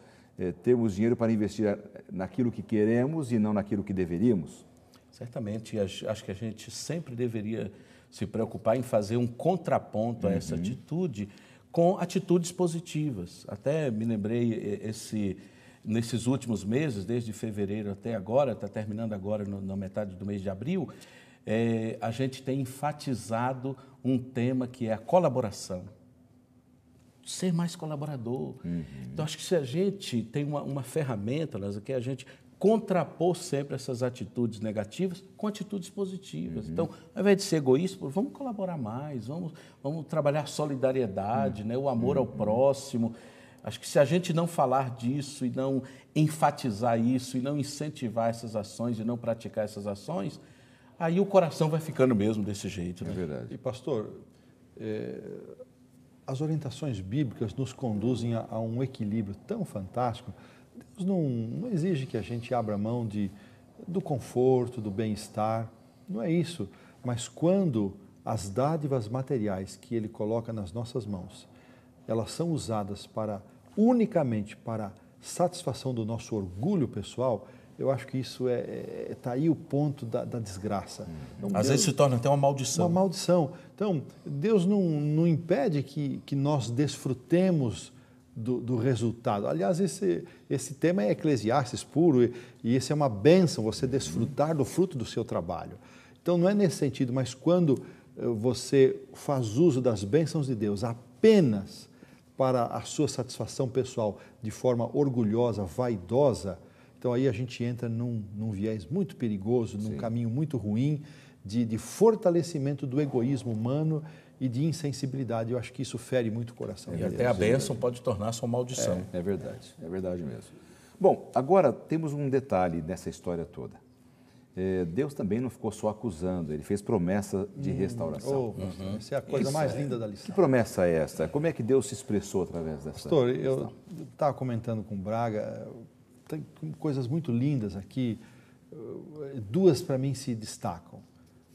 termos dinheiro para investir naquilo que queremos e não naquilo que deveríamos? Certamente, acho que a gente sempre deveria se preocupar em fazer um contraponto a essa atitude com atitudes positivas. Até me lembrei nesses últimos meses, desde fevereiro até agora, está terminando agora na metade do mês de abril, a gente tem enfatizado um tema que é a colaboração. Ser mais colaborador. Então, acho que se a gente tem uma ferramenta, que a gente contrapor sempre essas atitudes negativas com atitudes positivas. Então, ao invés de ser egoísta, vamos colaborar mais, vamos trabalhar a solidariedade, né? O amor ao próximo. Acho que se a gente não falar disso e não enfatizar isso e não incentivar essas ações e não praticar essas ações, aí o coração vai ficando mesmo desse jeito. Né? É verdade. E, pastor, as orientações bíblicas nos conduzem a um equilíbrio tão fantástico. Deus não exige que a gente abra mão do conforto, do bem-estar, não é isso. Mas quando as dádivas materiais que Ele coloca nas nossas mãos, elas são usadas unicamente para satisfação do nosso orgulho pessoal, eu acho que isso está aí o ponto da desgraça. Então, às vezes se torna até uma maldição. Uma maldição. Então, Deus não impede que nós desfrutemos do resultado. Aliás, esse tema é Eclesiastes puro e esse é uma bênção, você desfrutar do fruto do seu trabalho. Então, não é nesse sentido, mas quando você faz uso das bênçãos de Deus apenas para a sua satisfação pessoal, de forma orgulhosa, vaidosa, então aí a gente entra num viés muito perigoso, num caminho muito ruim de fortalecimento do egoísmo humano e de insensibilidade. Eu acho que isso fere muito o coração. E até a bênção pode tornar-se uma maldição. É verdade mesmo. Bom, agora temos um detalhe nessa história toda. Deus também não ficou só acusando, Ele fez promessa de restauração. Essa é a coisa mais linda da lição. Que promessa é essa? Como é que Deus se expressou através dessa? Pastor, eu estava comentando com o Braga, tem coisas muito lindas aqui, duas para mim se destacam.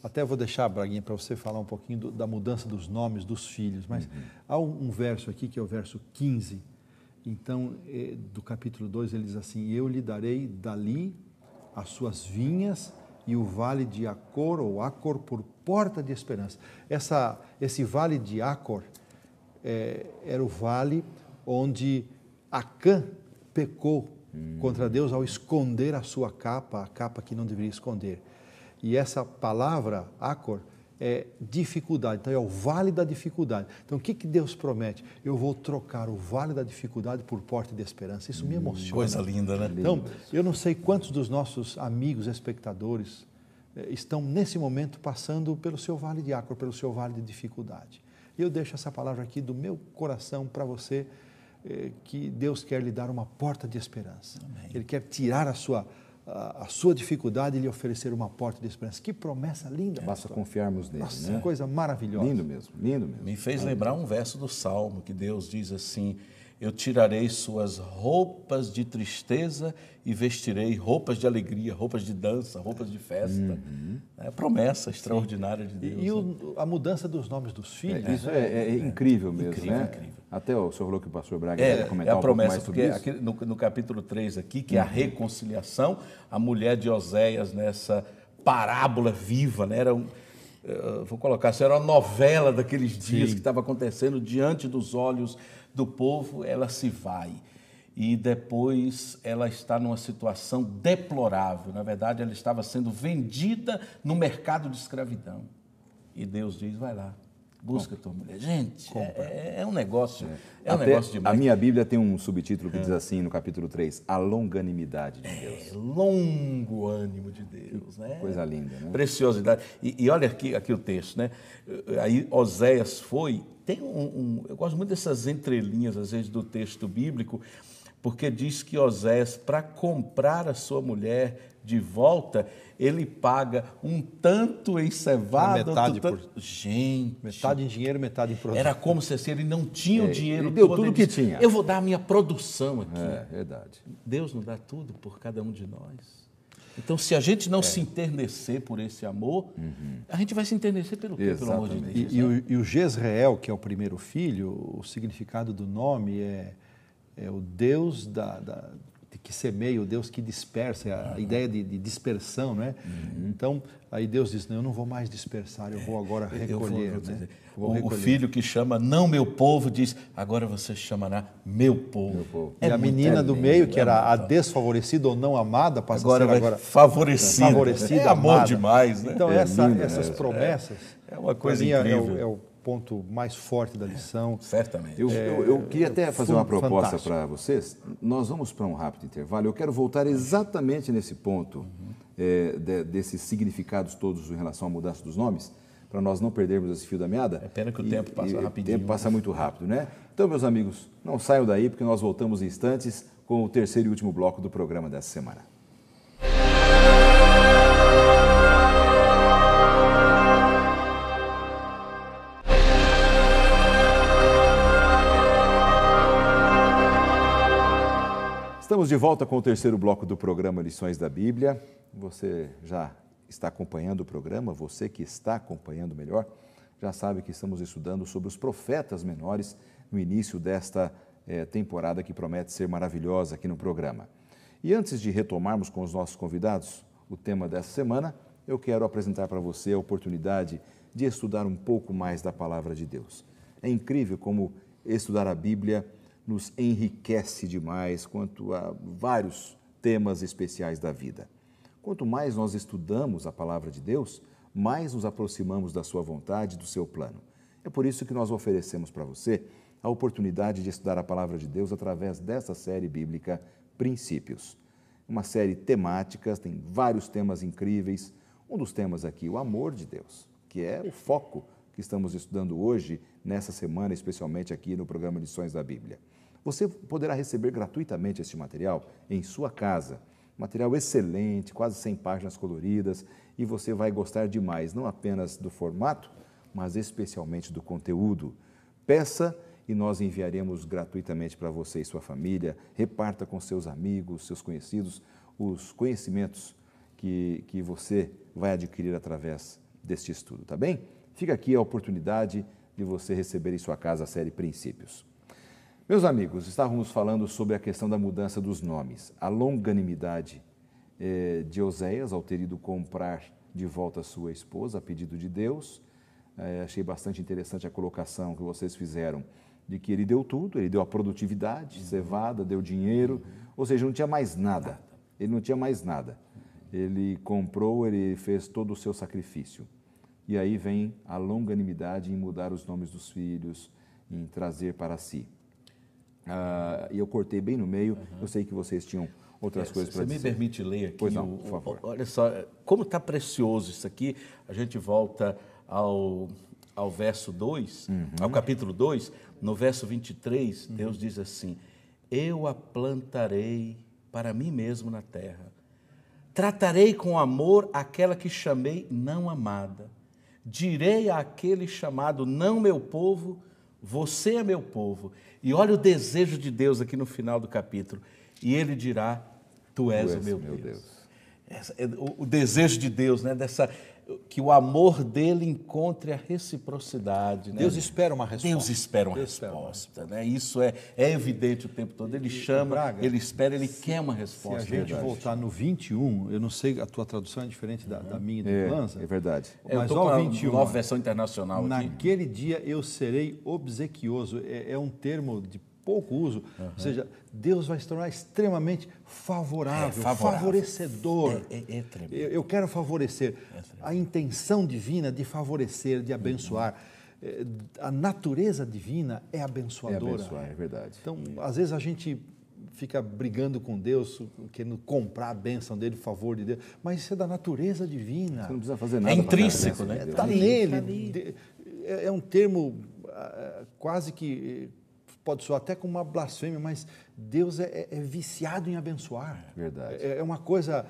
Até vou deixar, Braguinha, para você falar um pouquinho da mudança dos nomes dos filhos, mas há um verso aqui que é o verso 15, então, do capítulo 2, ele diz assim: eu lhe darei dali as suas vinhas e o vale de Acor ou Acor por porta de esperança. Esse vale de Acor era o vale onde Acã pecou contra Deus ao esconder a sua capa, a capa que não deveria esconder. E essa palavra, Acor, é dificuldade, então é o vale da dificuldade. Então o que Deus promete? Eu vou trocar o vale da dificuldade por porta de esperança. Isso me emociona. Coisa linda, né? Então, eu não sei quantos dos nossos amigos espectadores estão nesse momento passando pelo seu vale de Acor, pelo seu vale de dificuldade. E eu deixo essa palavra aqui do meu coração para você, que Deus quer lhe dar uma porta de esperança. Amém. Ele quer tirar a sua dificuldade e lhe oferecer uma porta de esperança. Que promessa linda. Basta confiarmos nele. Nossa, né? Coisa maravilhosa. Lindo mesmo, lindo mesmo. Me fez lembrar um verso do Salmo, que Deus diz assim: eu tirarei suas roupas de tristeza e vestirei roupas de alegria, roupas de dança, roupas de festa. É a promessa extraordinária de Deus. E a mudança dos nomes dos filhos. Isso é incrível mesmo, incrível, né? Incrível. Até o senhor falou que o pastor Braga ia comentar a um promessa, pouco mais sobre porque isso. Aqui, no capítulo 3 aqui, que é a reconciliação, a mulher de Oséias nessa parábola viva, né? Vou colocar assim, era uma novela daqueles dias que estava acontecendo diante dos olhos do povo. Ela se vai e depois ela está numa situação deplorável. Na verdade, ela estava sendo vendida no mercado de escravidão. E Deus diz: vai lá, busca a tua mulher. Gente, é um negócio, um Até negócio demais. A minha Bíblia tem um subtítulo que diz assim, no capítulo 3, a longanimidade de Deus. Longo ânimo de Deus, né? Coisa linda, né? Preciosidade. E olha aqui o texto, né? Aí Oséias foi... Tem eu gosto muito dessas entrelinhas, às vezes, do texto bíblico, porque diz que Oséias, para comprar a sua mulher de volta, ele paga um tanto em cevada, Metade Gente, metade em dinheiro, metade em produto. era como se assim, ele não tinha o dinheiro ele deu todo. tudo Ele que disse, tinha. Eu vou dar a minha produção aqui. É, verdade. Deus não dá tudo por cada um de nós. Então, se a gente não se enternecer por esse amor, a gente vai se enternecer pelo quê? Pelo amor de Deus. E o Jezreel, que é o primeiro filho, o significado do nome é o Deus que semeia, o Deus que dispersa, a ideia de dispersão, não é? Então, aí Deus diz, não, eu não vou mais dispersar, eu vou agora recolher. O filho que chama não meu povo diz, agora você chamará meu povo. E a menina do meio, que era a desfavorecida ou não amada, passa agora a ser agora favorecida. É amor amada. demais, né? Então, essas promessas, é uma coisa pra mim, incrível. é o ponto mais forte da lição. Certamente. Eu queria até fazer uma proposta fantástico. para vocês. Nós vamos para um rápido intervalo. Eu quero voltar exatamente nesse ponto, desses significados todos em relação à mudança dos nomes, para nós não perdermos esse fio da meada. É pena que o tempo passa rapidinho. O tempo passa muito rápido, né? Então, meus amigos, não saiam daí, porque nós voltamos em instantes com o terceiro e último bloco do programa dessa semana. Estamos de volta com o terceiro bloco do programa Lições da Bíblia. Você já está acompanhando o programa, você que está acompanhando melhor, já sabe que estamos estudando sobre os profetas menores no início desta temporada que promete ser maravilhosa aqui no programa. E antes de retomarmos com os nossos convidados o tema dessa semana, eu quero apresentar para você a oportunidade de estudar um pouco mais da Palavra de Deus. É incrível como estudar a Bíblia nos enriquece demais quanto a vários temas especiais da vida. Quanto mais nós estudamos a Palavra de Deus, mais nos aproximamos da sua vontade, do seu plano. É por isso que nós oferecemos para você a oportunidade de estudar a Palavra de Deus através dessa série bíblica Princípios. Uma série temática, tem vários temas incríveis. Um dos temas aqui, o amor de Deus, que é o foco que estamos estudando hoje, nessa semana, especialmente aqui no programa Lições da Bíblia. Você poderá receber gratuitamente este material em sua casa. Material excelente, quase 100 páginas coloridas, e você vai gostar demais, não apenas do formato, mas especialmente do conteúdo. Peça e nós enviaremos gratuitamente para você e sua família. Reparta com seus amigos, seus conhecidos, os conhecimentos que você vai adquirir através deste estudo, tá bem? Fica aqui a oportunidade de você receber em sua casa a série Princípios. Meus amigos, estávamos falando sobre a questão da mudança dos nomes, a longanimidade de Oséias ao ter ido comprar de volta a sua esposa a pedido de Deus. Achei bastante interessante a colocação que vocês fizeram de que ele deu tudo, ele deu a produtividade, cevada, deu dinheiro, ou seja, não tinha mais nada, ele não tinha mais nada. Ele comprou, ele fez todo o seu sacrifício. E aí vem a longanimidade em mudar os nomes dos filhos, em trazer para si. E eu cortei bem no meio, eu sei que vocês tinham outras coisas para dizer. Você me permite ler aqui? Pois não, por favor. Olha só, como está precioso isso aqui, a gente volta ao verso 2, ao capítulo 2, no verso 23, Deus diz assim, eu a plantarei para mim mesmo na terra, tratarei com amor aquela que chamei não amada, direi àquele chamado não meu povo, você é meu povo. E olha o desejo de Deus aqui no final do capítulo. E ele dirá, tu és o meu Deus. O desejo de Deus, né? Que o amor dele encontre a reciprocidade. Né? Deus espera uma resposta. Deus espera uma resposta. Né? Isso é evidente o tempo todo. Ele chama, Braga, ele espera, ele quer uma resposta. Se a gente voltar no 21, eu não sei, a tua tradução é diferente da minha e do Lanza. É verdade. Mas eu estou com a 21, nova versão internacional aqui. Naquele dia eu serei obsequioso. É um termo de pouco uso, ou seja, Deus vai se tornar extremamente favorável, favorecedor. É tremendo. Eu quero favorecer. A intenção divina de favorecer, de abençoar. a natureza divina é abençoadora. É abençoar, é verdade. Então, às vezes a gente fica brigando com Deus, querendo comprar a bênção dele, o favor de Deus, mas isso é da natureza divina. Você não precisa fazer nada. É intrínseco, né? Está nele. É um termo quase que pode soar até como uma blasfêmia, mas Deus é viciado em abençoar. Verdade. É uma coisa...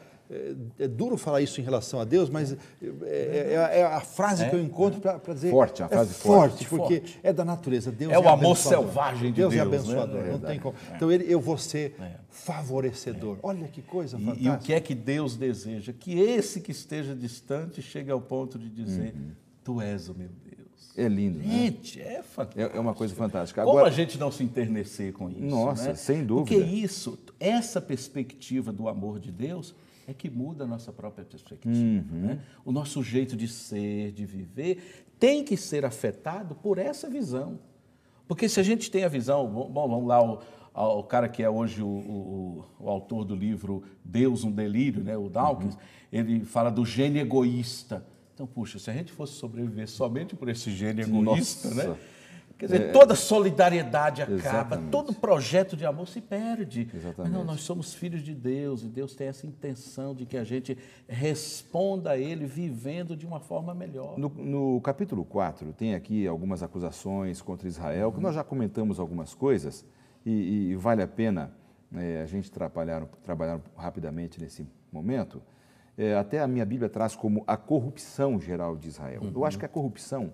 É duro falar isso em relação a Deus, mas é a frase que eu encontro para dizer... Forte, a frase forte. Porque é da natureza. Deus É o amor abençoador. selvagem de Deus. Deus, É abençoador, né? não tem como. Então eu vou ser favorecedor. Olha que coisa fantástica. E o que é que Deus deseja? Que esse que esteja distante chegue ao ponto de dizer, tu és o meu Deus. É lindo, né? Gente, é fantástico. É uma coisa fantástica. Como Agora, a gente não se enternecer com isso? Nossa, né? sem dúvida. Porque isso, essa perspectiva do amor de Deus é que muda a nossa própria perspectiva. Né? O nosso jeito de ser, de viver, tem que ser afetado por essa visão. Porque se a gente tem a visão, bom, vamos lá, o cara que é hoje o autor do livro Deus, um Delírio, né, o Dawkins, ele fala do gênio egoísta. Então, puxa, se a gente fosse sobreviver somente por esse gênio egoísta, Nossa. né? Quer dizer, toda solidariedade acaba, Exatamente. todo projeto de amor se perde. Exatamente. Mas não, nós somos filhos de Deus e Deus tem essa intenção de que a gente responda a Ele vivendo de uma forma melhor. no capítulo 4, tem aqui algumas acusações contra Israel, que nós já comentamos algumas coisas, e vale a pena a gente trabalhar rapidamente nesse momento. Até a minha Bíblia traz como a corrupção geral de Israel. Eu acho que a corrupção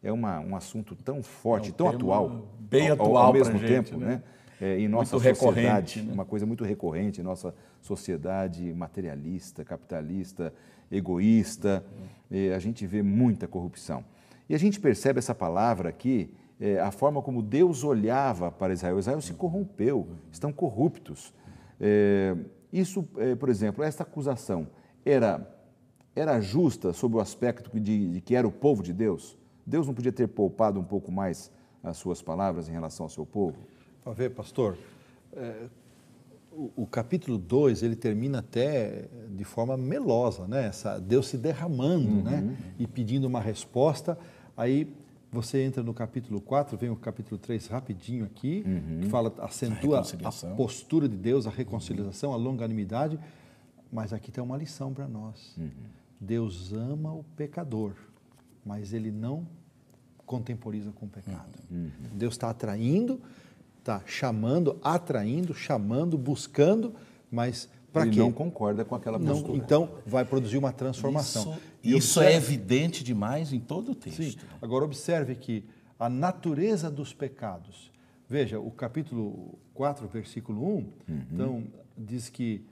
é um assunto tão forte, tão atual, bem ao atual mesmo pra tempo, gente, né? Em nossa Muito sociedade, recorrente, né? uma coisa muito recorrente em nossa sociedade materialista, capitalista, egoísta. A gente vê muita corrupção. E a gente percebe essa palavra aqui, a forma como Deus olhava para Israel. Israel se corrompeu, estão corruptos. Isso, por exemplo, esta acusação era justa sob o aspecto de que era o povo de Deus? Deus não podia ter poupado um pouco mais as suas palavras em relação ao seu povo? Para ver, pastor, o capítulo 2, ele termina até de forma melosa, né? Deus se derramando, né? E pedindo uma resposta. Aí você entra no capítulo 4, vem o capítulo 3 rapidinho aqui, que fala, acentua a postura de Deus, a reconciliação, a longanimidade. Mas aqui tem uma lição para nós. Deus ama o pecador, mas Ele não contemporiza com o pecado. Deus está atraindo, está chamando, buscando, mas para quê? Ele não concorda com aquela postura. Não, então vai produzir uma transformação. Isso é evidente demais em todo o texto. Sim. Agora observe que a natureza dos pecados. Veja, o capítulo 4, versículo 1, então diz que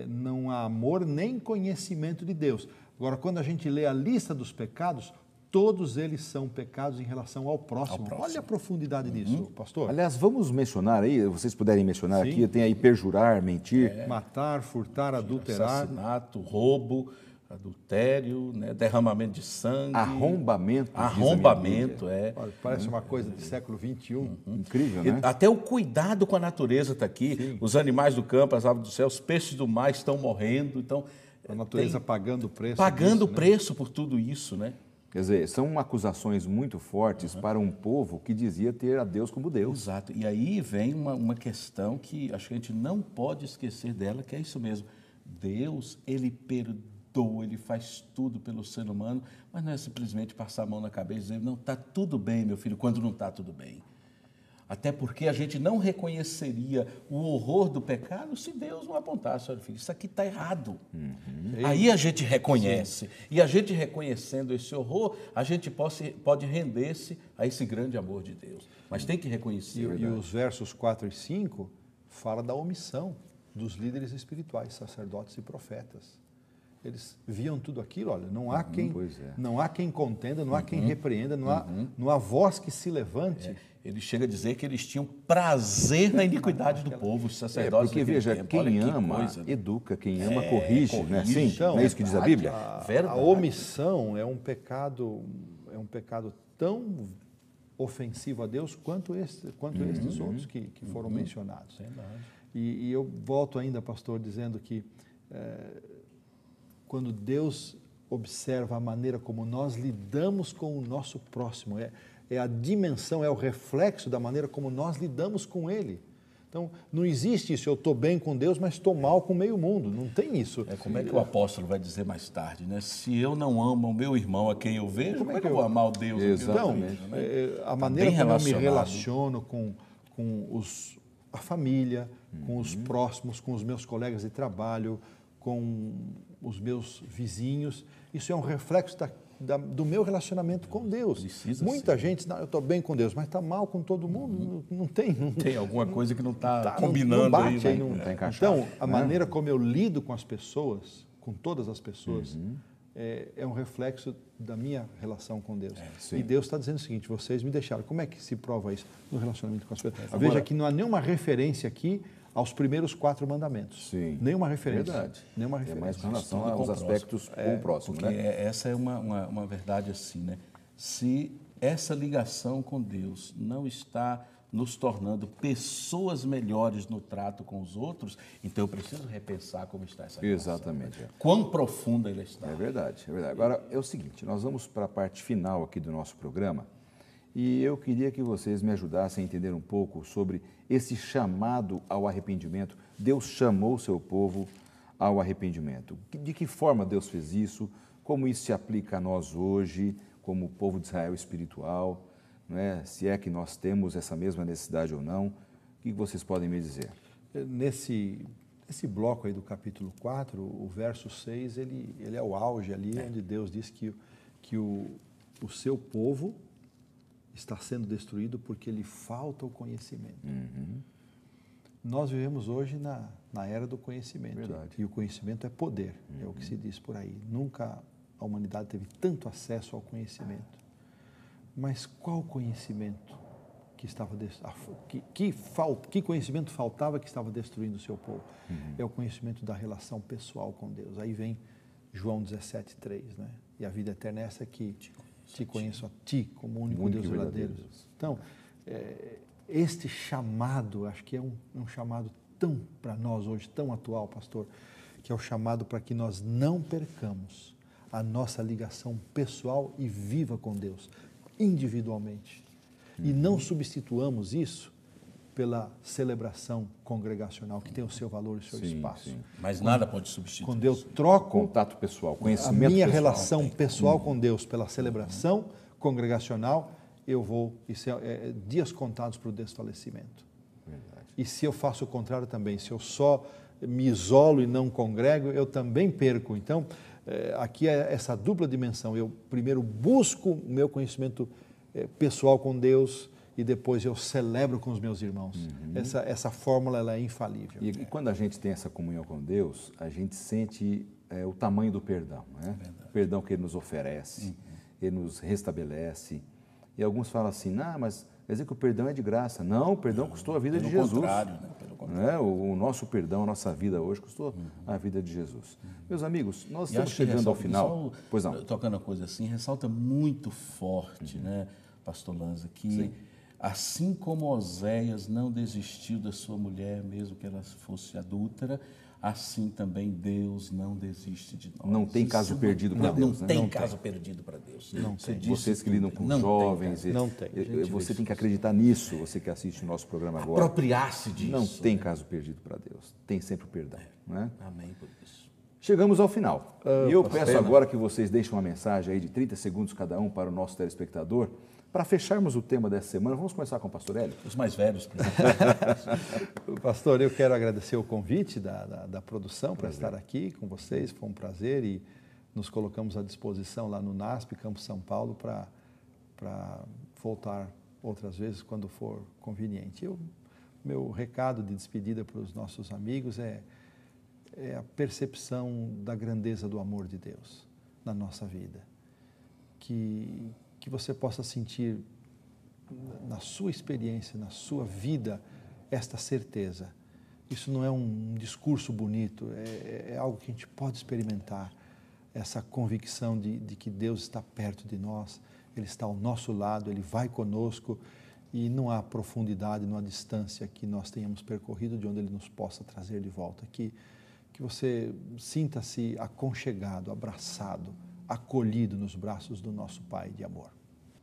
não há amor nem conhecimento de Deus. Agora, quando a gente lê a lista dos pecados, todos eles são pecados em relação ao próximo. Olha a profundidade disso, pastor. Aliás, vamos mencionar aí, vocês puderem mencionar aqui, tem aí perjurar, mentir. Matar, furtar, adulterar. Assassinato, roubo, adultério, né, derramamento de sangue. Arrombamento. Arrombamento, Olha, parece uma coisa do século XXI. Incrível, né? Até o cuidado com a natureza está aqui. Sim. Os animais do campo, as aves do céu, os peixes do mar estão morrendo. Então, a natureza pagando o preço. Pagando o preço por tudo isso, né? Quer dizer, são acusações muito fortes para um povo que dizia ter a Deus como Deus. Exato. E aí vem uma questão que acho que a gente não pode esquecer dela, que é isso mesmo. Deus, Ele perdoa, Ele faz tudo pelo ser humano, mas não é simplesmente passar a mão na cabeça e dizer, não, está tudo bem, meu filho, quando não está tudo bem. Até porque a gente não reconheceria o horror do pecado se Deus não apontasse, olha, filho, isso aqui está errado. Aí a gente reconhece. Sim. E a gente reconhecendo esse horror, a gente pode render-se a esse grande amor de Deus. Mas tem que reconhecer. E os versos 4 e 5 fala da omissão dos líderes espirituais, sacerdotes e profetas. Eles viam tudo aquilo, olha, não há quem contenda, não há quem repreenda, não há voz que se levante. Ele chega a dizer que eles tinham prazer na iniquidade do povo, os sacerdotes. Porque, veja, quem ama, educa, quem ama, corrige, não é assim? Então, não é isso que diz a Bíblia? A omissão é um pecado tão ofensivo a Deus quanto estes outros que foram mencionados. E eu volto ainda, pastor, dizendo que quando Deus observa a maneira como nós lidamos com o nosso próximo. É a dimensão, é o reflexo da maneira como nós lidamos com ele. Então, não existe isso, eu estou bem com Deus, mas estou mal com o meio mundo. Não tem isso. Como é que o apóstolo vai dizer mais tarde, né? Se eu não amo o meu irmão a quem eu vejo, como é que eu vou amar o Deus? Exatamente. Então, a maneira como eu me relaciono com a família, com os próximos, com os meus colegas de trabalho, com os meus vizinhos, isso é um reflexo do meu relacionamento com Deus. Muita gente, não, eu estou bem com Deus, mas está mal com todo mundo, não tem. Tem alguma coisa que não está combinando, não bate, aí. Não está encaixado. Então, a maneira como eu lido com as pessoas, com todas as pessoas, é um reflexo da minha relação com Deus. E Deus está dizendo o seguinte, vocês me deixaram. Como é que se prova isso no relacionamento com as pessoas? Veja que não há nenhuma referência aqui aos primeiros 4 mandamentos. Sim. Nenhuma referência. Verdade. Nenhuma referência. É mais com relação aos aspectos com o próximo. Porque né? essa é uma verdade assim, né? Se essa ligação com Deus não está nos tornando pessoas melhores no trato com os outros, então eu preciso repensar como está essa relação. Exatamente. Né? Quão profunda ela está. É verdade, é verdade. Agora, é o seguinte, nós vamos para a parte final aqui do nosso programa e eu queria que vocês me ajudassem a entender um pouco sobre esse chamado ao arrependimento. Deus chamou o seu povo ao arrependimento. De que forma Deus fez isso? Como isso se aplica a nós hoje, como povo de Israel espiritual? Não é? Se é que nós temos essa mesma necessidade ou não, o que vocês podem me dizer? Nesse bloco aí do capítulo 4, o verso 6, ele é o auge ali, onde Deus diz que o seu povo está sendo destruído porque lhe falta o conhecimento. Nós vivemos hoje na era do conhecimento. Verdade. E o conhecimento é poder, é o que se diz por aí. Nunca a humanidade teve tanto acesso ao conhecimento. Mas qual conhecimento que estava que conhecimento faltava que estava destruindo o seu povo? É o conhecimento da relação pessoal com Deus. Aí vem João 17:3, né? E a vida eterna é essa que te conheço a ti como único Deus verdadeiro. Então, este chamado, acho que é um chamado tão para nós hoje, tão atual, pastor, que é o chamado para que nós não percamos a nossa ligação pessoal e viva com Deus, individualmente. E não substituamos isso pela celebração congregacional, que tem o seu valor e o seu espaço. Sim. Mas nada pode substituir. Quando eu troco contato pessoal, conhecimento a minha pessoal, relação pessoal com Deus pela celebração congregacional, eu vou, isso é dias contados para o desfalecimento. Verdade. E se eu faço o contrário também, se eu só me isolo e não congrego, eu também perco. Então, aqui é essa dupla dimensão. Eu primeiro busco o meu conhecimento pessoal com Deus e depois eu celebro com os meus irmãos. Essa fórmula ela é infalível. E quando a gente tem essa comunhão com Deus, a gente sente o tamanho do perdão. Né? O perdão que Ele nos oferece, Ele nos restabelece. E alguns falam assim, não, mas quer dizer que o perdão é de graça. Não, o perdão custou a vida de Jesus. Pelo contrário. O nosso perdão, a nossa vida hoje custou a vida de Jesus. Meus amigos, nós estamos chegando ao final. Pois não. Tocando uma coisa assim, ressalta muito forte, né, pastor Lanza, que assim como Oséias não desistiu da sua mulher, mesmo que ela fosse adúltera, assim também Deus não desiste de nós. Não tem caso perdido para Deus. Não tem caso perdido para Deus. Não tem. Vocês que lidam com jovens, não tem. Você tem que acreditar nisso, você que assiste o nosso programa agora. Apropriar-se disso. Não tem caso perdido para Deus. Tem sempre o perdão. Não é? Amém por isso. Chegamos ao final. E eu peço agora que vocês deixem uma mensagem aí de 30 segundos cada um para o nosso telespectador. Para fecharmos o tema dessa semana, vamos começar com o pastor Hélio. Os mais velhos. Pastor, eu quero agradecer o convite da produção para estar aqui com vocês. Foi um prazer e nos colocamos à disposição lá no NASP, Campo São Paulo, para voltar outras vezes quando for conveniente. Meu recado de despedida para os nossos amigos é a percepção da grandeza do amor de Deus na nossa vida. Que você possa sentir na sua experiência, na sua vida, esta certeza. Isso não é um discurso bonito, é algo que a gente pode experimentar, essa convicção de que Deus está perto de nós, Ele está ao nosso lado, Ele vai conosco e não há profundidade, não há distância que nós tenhamos percorrido de onde Ele nos possa trazer de volta. Que você sinta-se aconchegado, abraçado acolhido nos braços do nosso Pai de amor.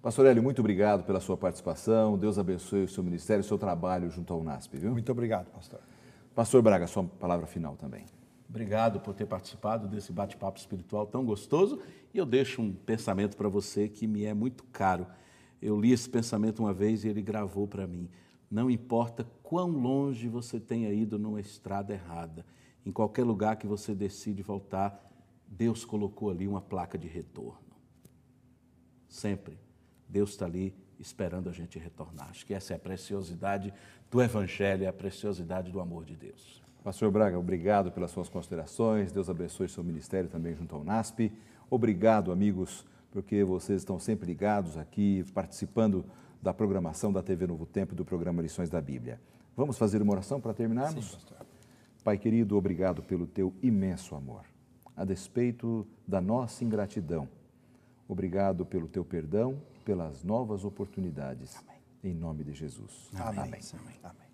Pastor Hélio, muito obrigado pela sua participação. Deus abençoe o seu ministério e o seu trabalho junto ao UNASP, viu? Muito obrigado, pastor. Pastor Braga, sua palavra final também. Obrigado por ter participado desse bate-papo espiritual tão gostoso. E eu deixo um pensamento para você que me é muito caro. Eu li esse pensamento uma vez e ele gravou para mim. Não importa quão longe você tenha ido numa estrada errada, em qualquer lugar que você decide voltar, Deus colocou ali uma placa de retorno. Sempre Deus está ali esperando a gente retornar. Acho que essa é a preciosidade do Evangelho, é a preciosidade do amor de Deus. Pastor Braga, obrigado pelas suas considerações. Deus abençoe seu ministério também junto ao UNASP. Obrigado, amigos, porque vocês estão sempre ligados aqui, participando da programação da TV Novo Tempo e do programa Lições da Bíblia. Vamos fazer uma oração para terminarmos? Sim, pastor. Pai querido, obrigado pelo teu imenso amor, a despeito da nossa ingratidão. Obrigado pelo teu perdão, pelas novas oportunidades. Amém. Em nome de Jesus. Amém. Amém. Amém.